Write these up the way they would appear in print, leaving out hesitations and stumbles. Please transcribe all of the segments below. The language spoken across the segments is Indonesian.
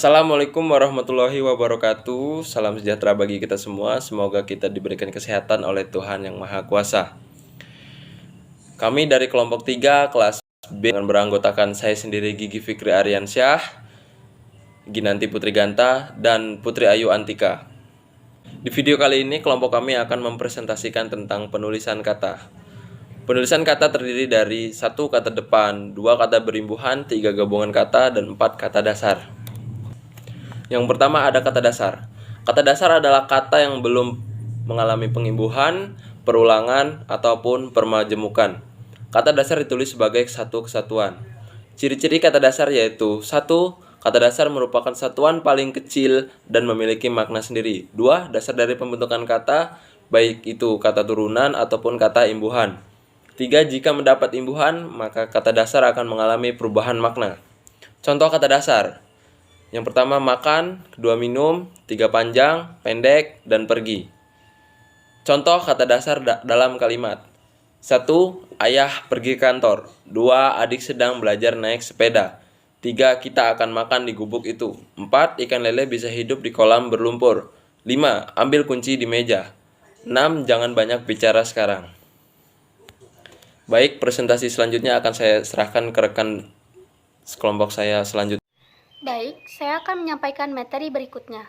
Assalamualaikum warahmatullahi wabarakatuh. Salam sejahtera bagi kita semua. Semoga kita diberikan kesehatan oleh Tuhan Yang Maha Kuasa. Kami dari kelompok 3 kelas B dengan beranggotakan saya sendiri Gigi Fikri Aryansyah, Ginanti Putri Ganta, dan Putri Ayu Antika. Di video kali ini kelompok kami akan mempresentasikan tentang penulisan kata. Penulisan kata terdiri dari 1 kata depan, 2 kata berimbuhan, 3 gabungan kata, dan 4 kata dasar. Yang pertama ada kata dasar. Kata dasar adalah kata yang belum mengalami pengimbuhan, perulangan, ataupun permajemukan. Kata dasar ditulis sebagai satu kesatuan. Ciri-ciri kata dasar yaitu 1. Kata dasar merupakan satuan paling kecil dan memiliki makna sendiri. 2. Dasar dari pembentukan kata, baik itu kata turunan ataupun kata imbuhan. 3. Jika mendapat imbuhan, maka kata dasar akan mengalami perubahan makna. Contoh kata dasar. Yang pertama makan, kedua minum, 3 panjang, pendek, dan pergi. Contoh kata dasar dalam kalimat. 1. Ayah pergi kantor. 2. Adik sedang belajar naik sepeda. 3. Kita akan makan di gubuk itu. 4. Ikan lele bisa hidup di kolam berlumpur. 5. Ambil kunci di meja. 6. Jangan banyak bicara sekarang. Baik, presentasi selanjutnya akan saya serahkan ke rekan sekelompok saya selanjutnya. Baik, saya akan menyampaikan materi berikutnya.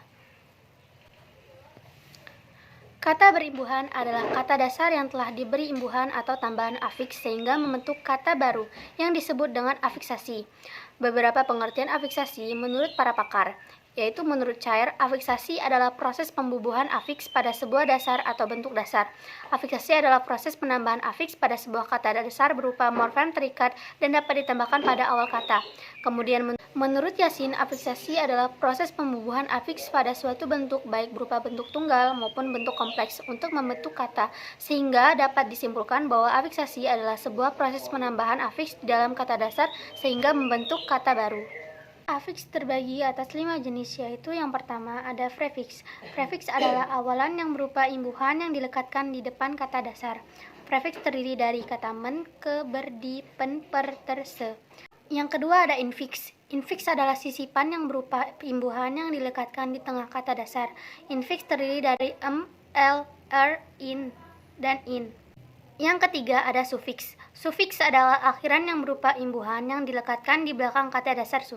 Kata berimbuhan adalah kata dasar yang telah diberi imbuhan atau tambahan afiks sehingga membentuk kata baru yang disebut dengan afiksasi. Beberapa pengertian afiksasi menurut para pakar, yaitu menurut Cair, afiksasi adalah proses pembubuhan afiks pada sebuah dasar atau bentuk dasar. Afiksasi adalah proses penambahan afiks pada sebuah kata dasar berupa morfem terikat dan dapat ditambahkan pada awal kata. Kemudian menurut Yasin, afiksasi adalah proses pembubuhan afiks pada suatu bentuk baik berupa bentuk tunggal maupun bentuk kompleks untuk membentuk kata, sehingga dapat disimpulkan bahwa afiksasi adalah sebuah proses penambahan afiks di dalam kata dasar sehingga membentuk kata baru. Afiks terbagi atas 5 jenis, yaitu yang pertama ada prefiks. Prefiks adalah awalan yang berupa imbuhan yang dilekatkan di depan kata dasar. Prefiks terdiri dari kata men, ke, ber, di, pen, per, ter, se. Yang kedua ada infiks. Infiks adalah sisipan yang berupa imbuhan yang dilekatkan di tengah kata dasar. Infiks terdiri dari l, r, in, dan in. Yang ketiga ada sufiks. Sufiks adalah akhiran yang berupa imbuhan yang dilekatkan di belakang kata dasar.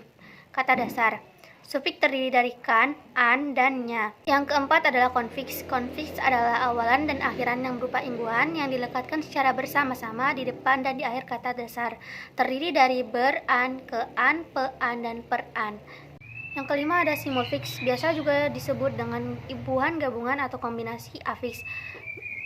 Sufiks terdiri dari kan, an, dan nya. Yang keempat adalah konfiks. Konfiks adalah awalan dan akhiran yang berupa imbuhan yang dilekatkan secara bersama-sama di depan dan di akhir kata dasar. Terdiri dari ber, an, ke, an, pe, an, dan per, an. Yang kelima ada simulfiks. Biasa juga disebut dengan imbuhan gabungan atau kombinasi afiks.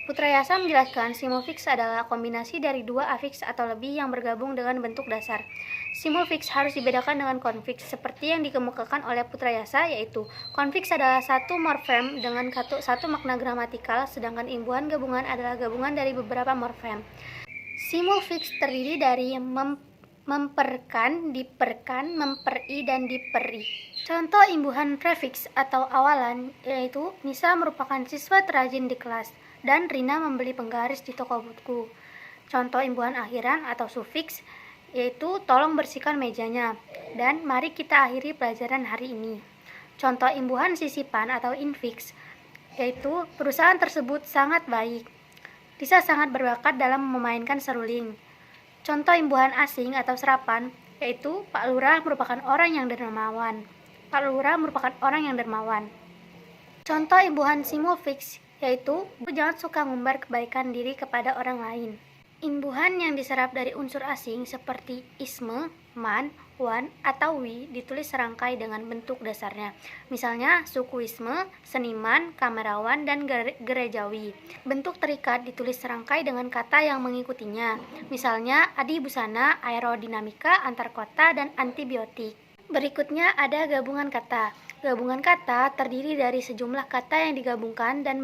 Putrayasa menjelaskan simulfiks adalah kombinasi dari 2 afiks atau lebih yang bergabung dengan bentuk dasar. Simulfiks harus dibedakan dengan konfiks seperti yang dikemukakan oleh Putrayasa, yaitu konfiks adalah satu morfem dengan satu makna gramatikal, sedangkan imbuhan gabungan adalah gabungan dari beberapa morfem. Simulfiks terdiri dari memperkan, diperkan, memperi, dan diperi. Contoh imbuhan prefiks atau awalan yaitu Nisa merupakan siswa terrajin di kelas dan Rina membeli penggaris di toko buku. Contoh imbuhan akhiran atau sufiks yaitu tolong bersihkan mejanya dan mari kita akhiri pelajaran hari ini. Contoh imbuhan sisipan atau infiks yaitu perusahaan tersebut sangat baik. Lisa sangat berbakat dalam memainkan seruling. Contoh imbuhan asing atau serapan yaitu Pak Lurah merupakan orang yang dermawan. Pak Lurah merupakan orang yang dermawan. Contoh imbuhan simulfiks yaitu jangan suka ngumbar kebaikan diri kepada orang lain. Imbuhan yang diserap dari unsur asing seperti isme, man, wan, atau wi ditulis serangkai dengan bentuk dasarnya. Misalnya sukuisme, seniman, kamerawan, dan gerejawi. Bentuk terikat ditulis serangkai dengan kata yang mengikutinya. Misalnya adi busana, aerodinamika, antar kota, dan antibiotik. Berikutnya ada gabungan kata. Gabungan kata terdiri dari sejumlah kata yang digabungkan dan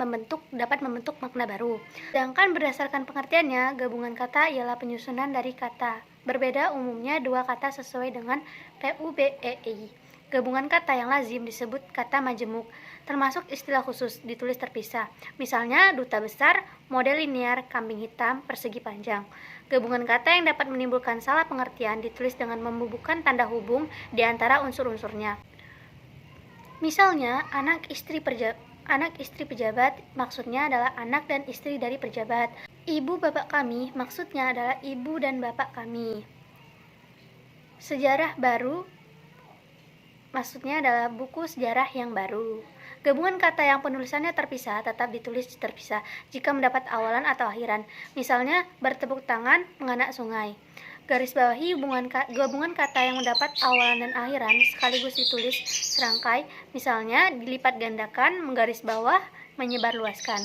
dapat membentuk makna baru. Sedangkan berdasarkan pengertiannya, gabungan kata ialah penyusunan dari kata. Berbeda umumnya 2 kata sesuai dengan PUBEI. Gabungan kata yang lazim disebut kata majemuk, termasuk istilah khusus ditulis terpisah. Misalnya duta besar, model linear, kambing hitam, persegi panjang. Gabungan kata yang dapat menimbulkan salah pengertian ditulis dengan membubuhkan tanda hubung di antara unsur-unsurnya. Misalnya, anak istri pejabat maksudnya adalah anak dan istri dari pejabat. Ibu bapak kami maksudnya adalah ibu dan bapak kami. Sejarah baru maksudnya adalah buku sejarah yang baru. Gabungan kata yang penulisannya terpisah tetap ditulis terpisah jika mendapat awalan atau akhiran. Misalnya, bertepuk tangan menganak sungai. Garis bawahi gabungan kata yang mendapat awalan dan akhiran sekaligus ditulis serangkai. Misalnya, dilipat gandakan, menggaris bawah, menyebarluaskan.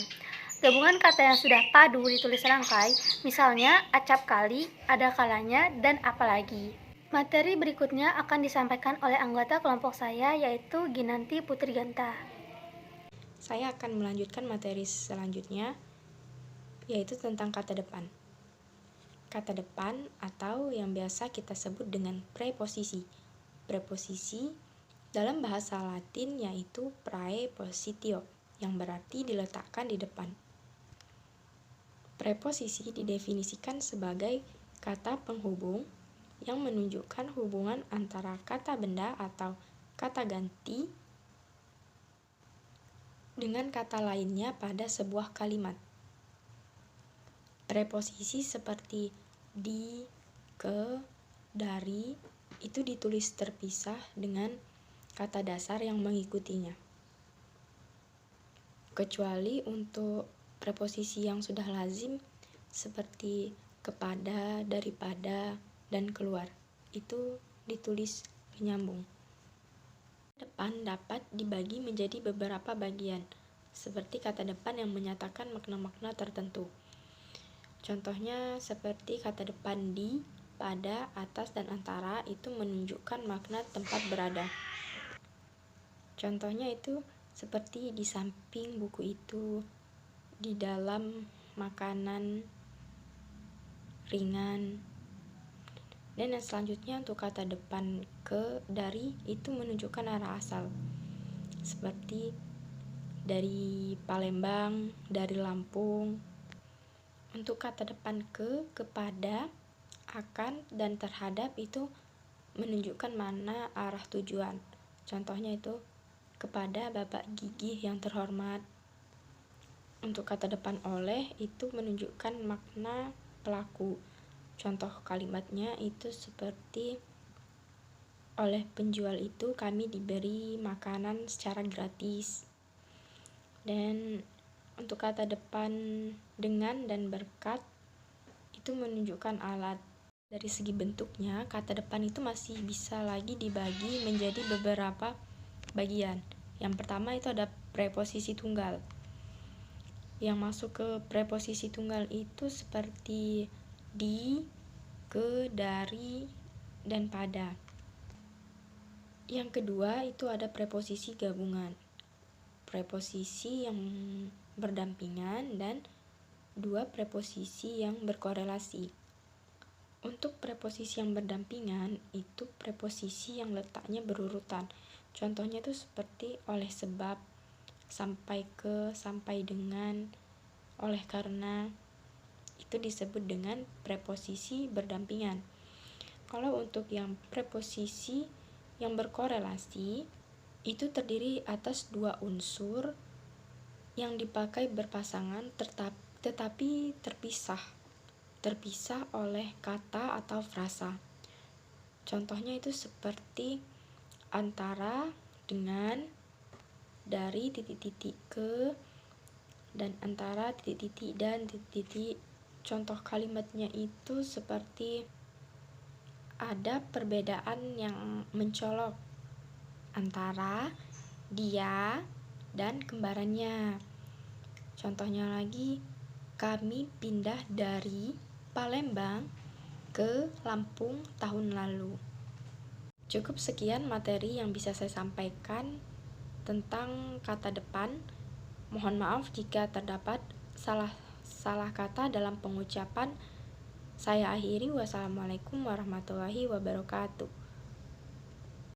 Gabungan kata yang sudah padu ditulis serangkai. Misalnya, acap kali, ada kalanya, dan apalagi. Materi berikutnya akan disampaikan oleh anggota kelompok saya, yaitu Ginanti Putri Ganta. Saya akan melanjutkan materi selanjutnya, yaitu tentang kata depan. Kata depan atau yang biasa kita sebut dengan preposisi. Preposisi dalam bahasa Latin yaitu praepositio, yang berarti diletakkan di depan. Preposisi didefinisikan sebagai kata penghubung yang menunjukkan hubungan antara kata benda atau kata ganti dengan kata lainnya pada sebuah kalimat. Preposisi seperti di, ke, dari itu ditulis terpisah dengan kata dasar yang mengikutinya. Kecuali untuk preposisi yang sudah lazim seperti kepada, daripada, dan keluar. Itu ditulis menyambung. Depan dapat dibagi menjadi beberapa bagian, seperti kata depan yang menyatakan makna-makna tertentu. Contohnya seperti kata depan di, pada, atas, dan antara itu menunjukkan makna tempat berada. Contohnya itu seperti di samping buku itu, di dalam makanan ringan. Dan yang selanjutnya untuk kata depan ke, dari itu menunjukkan arah asal. Seperti dari Palembang, dari Lampung. Untuk kata depan ke, kepada, akan, dan terhadap itu menunjukkan mana arah tujuan. Contohnya itu kepada Bapak Gigih yang terhormat. Untuk kata depan oleh itu menunjukkan makna pelaku. Contoh kalimatnya itu seperti oleh penjual itu kami diberi makanan secara gratis. Dan untuk kata depan dengan dan berkat itu menunjukkan alat. Dari segi bentuknya, kata depan itu masih bisa lagi dibagi menjadi beberapa bagian. Yang pertama itu ada preposisi tunggal. Yang masuk ke preposisi tunggal itu seperti di, ke, dari, dan pada. Yang kedua itu ada preposisi gabungan. Preposisi yang berdampingan dan dua preposisi yang berkorelasi. Untuk preposisi yang berdampingan itu preposisi yang letaknya berurutan. Contohnya itu seperti oleh sebab, sampai ke, sampai dengan, oleh karena, itu disebut dengan preposisi berdampingan. Kalau untuk yang preposisi yang berkorelasi itu terdiri atas dua unsur yang dipakai berpasangan tetapi terpisah oleh kata atau frasa. Contohnya itu seperti antara, dengan, dari titik-titik ke, dan antara titik-titik dan titik-titik. Contoh kalimatnya itu seperti ada perbedaan yang mencolok antara dia dan kembarannya. Contohnya lagi, kami pindah dari Palembang ke Lampung tahun lalu. Cukup sekian materi yang bisa saya sampaikan tentang kata depan. Mohon maaf jika terdapat salah kata dalam pengucapan. Saya akhiri. Wassalamualaikum warahmatullahi wabarakatuh.